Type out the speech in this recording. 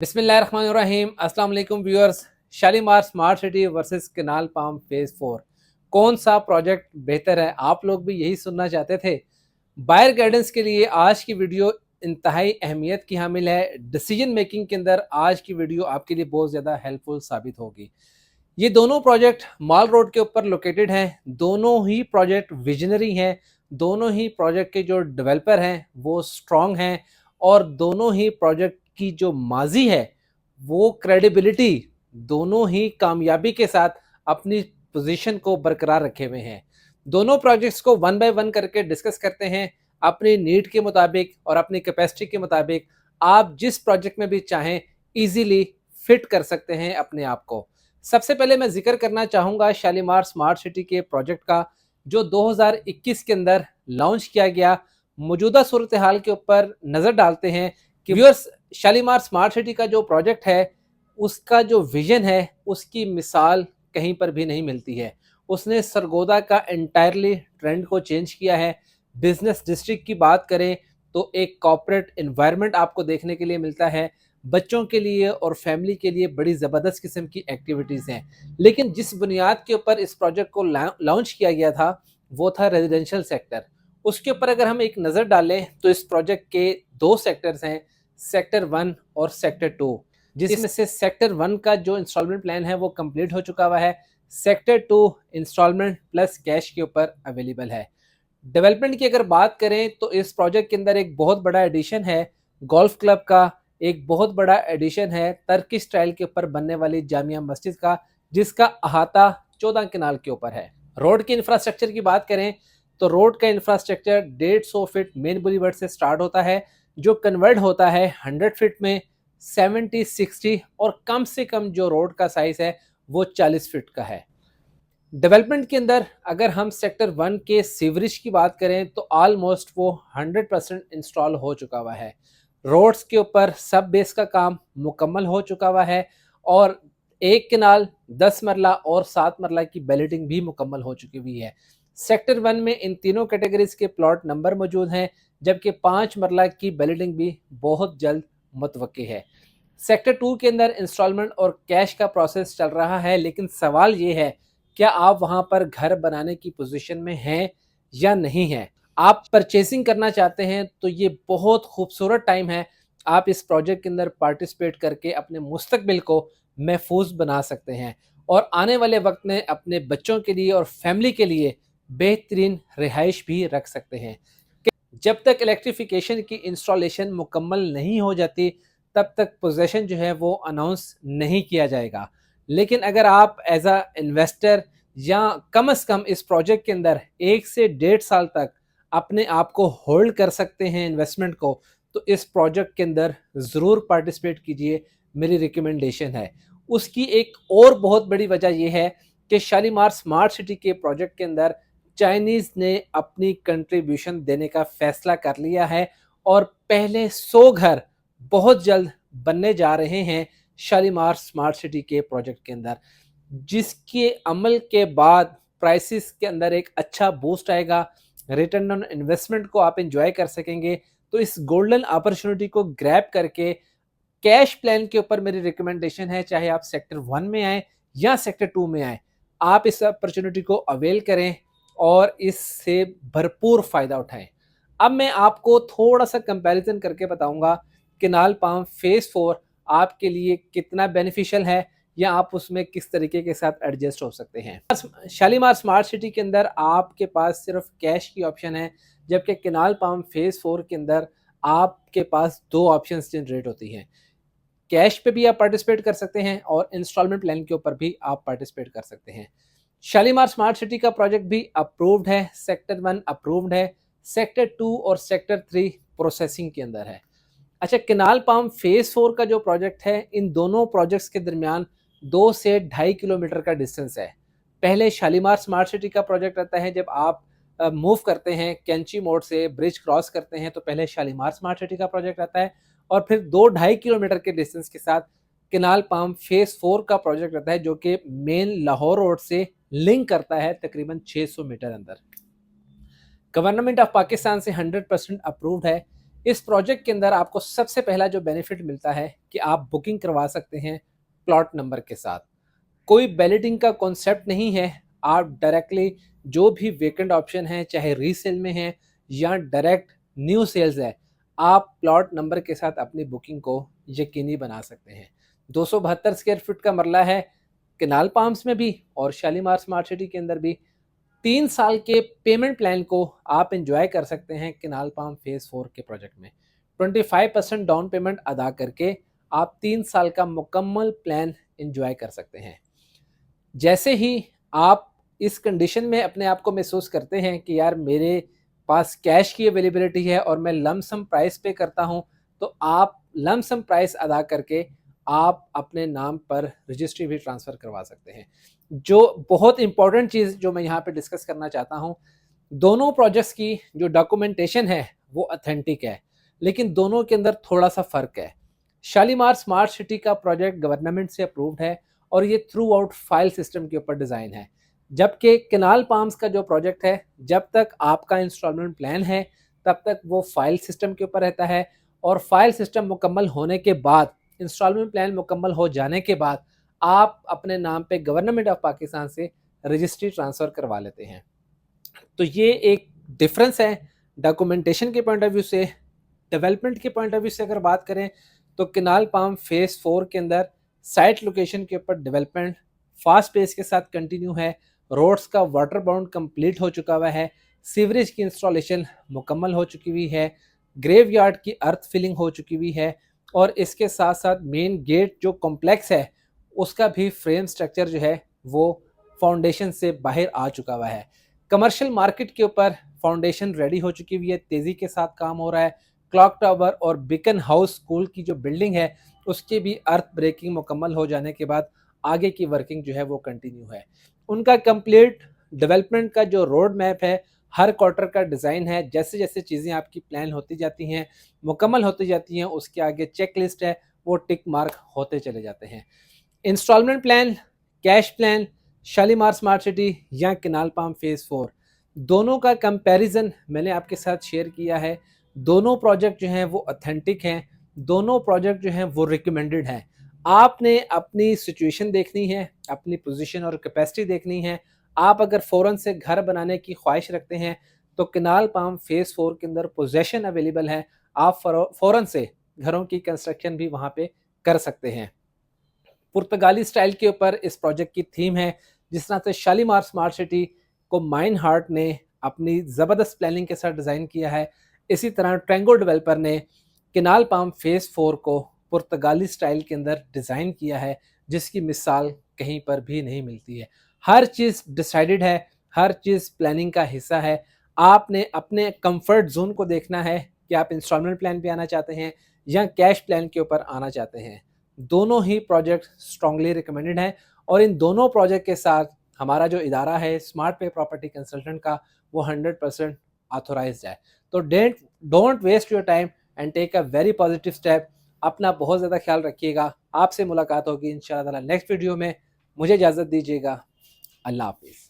बिस्मिल्लाहिर्रहमानिर्रहीम। अस्सलाम वालेकुम viewers. Shalimar smart city versus canal palm phase 4, कौन सा प्रोजेक्ट बेहतर है? आप लोग भी यही सुनना चाहते थे। बायर गाइडेंस के लिए आज की वीडियो इंतहाई अहमियत की हामिल है। डिसीजन मेकिंग के अंदर आज की वीडियो आपके लिए बहुत ज़्यादा हेल्पफुल साबित होगी। ये दोनों प्रोजेक्ट माल रोड के ऊपर लोकेटेड हैं। दोनों ही प्रोजेक्ट विजनरी हैं। दोनों ही प्रोजेक्ट के जो डेवलपर हैं वो स्ट्रॉन्ग हैं, और दोनों ही प्रोजेक्ट की जो माजी है वो क्रेडिबिलिटी दोनों ही कामयाबी के साथ अपनी पोजीशन को बरकरार रखे हुए हैं। दोनों प्रोजेक्ट्स को वन बाय वन करके डिस्कस करते हैं। अपनी नीड के मुताबिक और अपनी कैपेसिटी के मुताबिक आप जिस प्रोजेक्ट में भी चाहें इजीली फिट कर सकते हैं अपने आप को। सबसे पहले मैं जिक्र करना चाहूँगा शालीमार स्मार्ट सिटी के प्रोजेक्ट का, जो 2021 के अंदर लॉन्च किया गया। मौजूदा सूरत हाल के ऊपर नज़र डालते हैं कि व्यूअर्स, शालीमार स्मार्ट सिटी का जो प्रोजेक्ट है उसका जो विजन है उसकी मिसाल कहीं पर भी नहीं मिलती है। उसने सरगोदा का एंटायरली ट्रेंड को चेंज किया है। बिजनेस डिस्ट्रिक्ट की बात करें तो एक कॉर्पोरेट एनवायरनमेंट आपको देखने के लिए मिलता है। बच्चों के लिए और फैमिली के लिए बड़ी ज़बरदस्त किस्म की एक्टिविटीज़ हैं। लेकिन जिस बुनियाद के ऊपर इस प्रोजेक्ट को लॉन्च किया गया था वो था रेजिडेंशियल सेक्टर। उसके ऊपर अगर हम एक नज़र डालें तो इस प्रोजेक्ट के दो सेक्टर्स हैं, सेक्टर 1 और सेक्टर 2, जिसमें से सेक्टर 1 का जो इंस्टॉलमेंट प्लान है वो कंप्लीट हो चुका हुआ है। सेक्टर 2 इंस्टॉलमेंट प्लस कैश के ऊपर अवेलेबल है। डेवलपमेंट की अगर बात करें तो इस प्रोजेक्ट के अंदर एक बहुत बड़ा एडिशन है गोल्फ क्लब का। एक बहुत बड़ा एडिशन है टर्की स्टाइल के ऊपर बनने वाली जामिया मस्जिद का, जिसका अहाता 14 किनाल के ऊपर है। रोड के इंफ्रास्ट्रक्चर की बात करें तो रोड का इंफ्रास्ट्रक्चर 150 फीट मेन बुलीवर्ड से स्टार्ट होता है, जो कन्वर्ट होता है 100 फीट में 70, 60, और कम से कम जो रोड का साइज है वो 40 फीट का है। डेवलपमेंट के अंदर अगर हम सेक्टर 1 के सीवरेज की बात करें तो ऑलमोस्ट वो 100% इंस्टॉल हो चुका हुआ है। रोड्स के ऊपर सब बेस का काम मुकम्मल हो चुका हुआ है, और 1 किनाल 10 मरला और 7 मरला की बैलेटिंग भी मुकम्मल हो चुकी हुई है। सेक्टर 1 में इन तीनों कैटेगरीज के प्लॉट नंबर मौजूद हैं, जबकि 5 मरला की बैलेटिंग भी बहुत जल्द मुतवक्की है। सेक्टर 2 के अंदर इंस्टॉलमेंट और कैश का प्रोसेस चल रहा है, लेकिन सवाल ये है क्या आप वहां पर घर बनाने की पोजीशन में हैं या नहीं हैं। आप परचेसिंग करना चाहते हैं तो ये बहुत खूबसूरत टाइम है। आप इस प्रोजेक्ट के अंदर पार्टिसिपेट करके अपने मुस्तकबिल को महफूज बना सकते हैं, और आने वाले वक्त में अपने बच्चों के लिए और फैमिली के लिए बेहतरीन रिहाइश भी रख सकते हैं। जब तक इलेक्ट्रिफिकेशन की इंस्टॉलेशन मुकम्मल नहीं हो जाती तब तक पोजेशन जो है वो अनाउंस नहीं किया जाएगा। लेकिन अगर आप एज अ इन्वेस्टर या कम से कम इस प्रोजेक्ट के अंदर 1 से 1.5 साल तक अपने आप को होल्ड कर सकते हैं इन्वेस्टमेंट को, तो इस प्रोजेक्ट के अंदर ज़रूर पार्टिसिपेट कीजिए, मेरी रिकमेंडेशन है। उसकी एक और बहुत बड़ी वजह यह है कि शालीमार स्मार्ट सिटी के प्रोजेक्ट के अंदर चाइनीज़ ने अपनी कंट्रीब्यूशन देने का फैसला कर लिया है, और पहले 100 घर बहुत जल्द बनने जा रहे हैं शालीमार स्मार्ट सिटी के प्रोजेक्ट के अंदर, जिसके अमल के बाद प्राइसेस के अंदर एक अच्छा बूस्ट आएगा। रिटर्न ऑन इन्वेस्टमेंट को आप एंजॉय कर सकेंगे। तो इस गोल्डन अपॉर्चुनिटी को ग्रैब करके कैश प्लान के ऊपर मेरी रिकमेंडेशन है, चाहे आप सेक्टर 1 में आए या सेक्टर 2 में आए, आप इस अपॉर्चुनिटी को अवेल करें और इससे भरपूर फ़ायदा उठाएं। अब मैं आपको थोड़ा सा कंपैरिजन करके बताऊंगा केनाल पाम फेज़ 4 आपके लिए कितना बेनिफिशियल है, या आप उसमें किस तरीके के साथ एडजस्ट हो सकते हैं। शालीमार स्मार्ट सिटी के अंदर आपके पास सिर्फ कैश की ऑप्शन है, जबकि केनाल पाम फेज़ 4 के अंदर आपके पास दो ऑप्शंस जनरेट होती हैं। कैश पे भी आप पार्टिसिपेट कर सकते हैं और इंस्टॉलमेंट प्लान के ऊपर भी आप पार्टिसिपेट कर सकते हैं। शालीमार स्मार्ट सिटी का प्रोजेक्ट भी अप्रूव्ड है, सेक्टर 1 अप्रूव्ड है, सेक्टर 2 और सेक्टर 3 प्रोसेसिंग के अंदर है। अच्छा, केनाल पाम फेज़ 4 का जो प्रोजेक्ट है, इन दोनों प्रोजेक्ट्स के दरमियान 2 से 2.5 किलोमीटर का डिस्टेंस है। पहले शालीमार स्मार्ट सिटी का प्रोजेक्ट आता है जब आप मूव करते हैं कैंची मोड़ से ब्रिज क्रॉस करते हैं, तो पहले शालीमार स्मार्ट सिटी का प्रोजेक्ट आता है, और फिर 2-2.5 किलोमीटर के डिस्टेंस के साथ केनाल पाम फेज़ 4 का प्रोजेक्ट आता है, जो कि मेन लाहौर रोड से लिंक करता है तकरीबन 600 मीटर अंदर। गवर्नमेंट ऑफ पाकिस्तान से 100% अप्रूव्ड है। इस प्रोजेक्ट के अंदर आपको सबसे पहला जो बेनिफिट मिलता है कि आप बुकिंग करवा सकते हैं प्लॉट नंबर के साथ। कोई बैलेटिंग का कॉन्सेप्ट नहीं है, आप डायरेक्टली जो भी वेकेंट ऑप्शन है, चाहे रीसेल में है या डायरेक्ट न्यू सेल्स है, आप प्लॉट नंबर के साथ अपनी बुकिंग को यकीनी बना सकते हैं। 272 स्क्वायर फीट का मरला है केनाल पाम्स में भी और शालीमार स्मार्ट सिटी के अंदर भी। 3 साल के पेमेंट प्लान को आप एंजॉय कर सकते हैं केनाल पाम फेज 4 के प्रोजेक्ट में। 25% डाउन पेमेंट अदा करके आप 3 साल का मुकम्मल प्लान एंजॉय कर सकते हैं। जैसे ही आप इस कंडीशन में अपने आप को महसूस करते हैं कि यार मेरे पास कैश की अवेलेबिलिटी है और मैं लमसम प्राइस पे करता हूं, तो आप लमसम प्राइस अदा करके आप अपने नाम पर रजिस्ट्री भी ट्रांसफ़र करवा सकते हैं। जो बहुत इंपॉर्टेंट चीज़ जो मैं यहाँ पे डिस्कस करना चाहता हूँ, दोनों प्रोजेक्ट्स की जो डॉक्यूमेंटेशन है वो ऑथेंटिक है, लेकिन दोनों के अंदर थोड़ा सा फ़र्क है। शालीमार स्मार्ट सिटी का प्रोजेक्ट गवर्नमेंट से अप्रूव्ड है और ये थ्रू आउट फाइल सिस्टम के ऊपर डिज़ाइन है, जबकि केनाल पाम्स का जो प्रोजेक्ट है, जब तक आपका इंस्टॉलमेंट प्लान है तब तक वो फाइल सिस्टम के ऊपर रहता है और फाइल सिस्टम मुकम्मल होने के बाद, इंस्टॉलमेंट प्लान मुकम्मल हो जाने के बाद आप अपने नाम पे गवर्नमेंट ऑफ पाकिस्तान से रजिस्ट्री ट्रांसफ़र करवा लेते हैं। तो ये एक डिफरेंस है डॉक्यूमेंटेशन के पॉइंट ऑफ व्यू से। डेवलपमेंट के पॉइंट ऑफ व्यू से अगर बात करें तो केनाल पाम फेज़ 4 के अंदर साइट लोकेशन के ऊपर डेवलपमेंट फास्ट पेस के साथ कंटिन्यू है। रोड्स का वाटर बाउंड कंप्लीट हो चुका हुआ है, सीवरेज की इंस्टॉलेशन मुकम्मल हो चुकी हुई है, ग्रेव यार्ड की अर्थ फिलिंग हो चुकी हुई है और इसके साथ साथ मेन गेट जो कॉम्प्लेक्स है उसका भी फ्रेम स्ट्रक्चर जो है वो फाउंडेशन से बाहर आ चुका हुआ है। कमर्शियल मार्केट के ऊपर फाउंडेशन रेडी हो चुकी हुई है, तेज़ी के साथ काम हो रहा है। क्लॉक टावर और बिकन हाउस स्कूल की जो बिल्डिंग है उसकी भी अर्थ ब्रेकिंग मुकम्मल हो जाने के बाद आगे की वर्किंग जो है वो कंटिन्यू है। उनका कंप्लीट डेवलपमेंट का जो रोड मैप है, हर क्वार्टर का डिज़ाइन है, जैसे जैसे चीज़ें आपकी प्लान होती जाती हैं, मुकम्मल होती जाती हैं, उसके आगे चेक लिस्ट है, वो टिक मार्क होते चले जाते हैं। Installment plan, cash plan, Shalimar smart city या केनाल पाम फेज़ 4 दोनों का कंपैरिजन मैंने आपके साथ शेयर किया है। दोनों प्रोजेक्ट जो हैं वो ऑथेंटिक हैं, दोनों प्रोजेक्ट जो हैं वो रिकमेंडेड हैं। आपने अपनी सिचुएशन देखनी है, अपनी पोजीशन और कैपेसिटी देखनी है। आप अगर फ़ौरन से घर बनाने की ख्वाहिश रखते हैं तो केनाल पाम फेज़ 4 के अंदर पोजेसन अवेलेबल है, आप फ़ौरन से घरों की कंस्ट्रक्शन भी वहाँ पे कर सकते हैं। पुर्तगाली स्टाइल के ऊपर इस प्रोजेक्ट की थीम है, जिस तरह से शालीमार स्मार्ट सिटी को माइन हार्ट ने अपनी ज़बरदस्त प्लानिंग के साथ डिज़ाइन किया है, इसी तरह ट्रेंगो डेवलपर ने केनाल पाम फेज़ 4 को पुर्तगाली स्टाइल के अंदर डिज़ाइन किया है, जिसकी मिसाल कहीं पर भी नहीं मिलती है। हर चीज़ डिसाइडेड है, हर चीज़ प्लानिंग का हिस्सा है। आपने अपने कंफर्ट जोन को देखना है कि आप इंस्टॉलमेंट प्लान पे आना चाहते हैं या कैश प्लान के ऊपर आना चाहते हैं। दोनों ही प्रोजेक्ट स्ट्रांगली रिकमेंडेड हैं और इन दोनों प्रोजेक्ट के साथ हमारा जो इदारा है स्मार्ट पे प्रॉपर्टी कंसल्टेंट का, वो 100% ऑथोराइज्ड है। तो don't waste your time and take a very positive step. अपना बहुत ज़्यादा ख्याल रखिएगा। आपसे मुलाकात होगी इंशाअल्लाह नेक्स्ट वीडियो में। मुझे इजाज़त दीजिएगा। अल्लाह हाफिज़।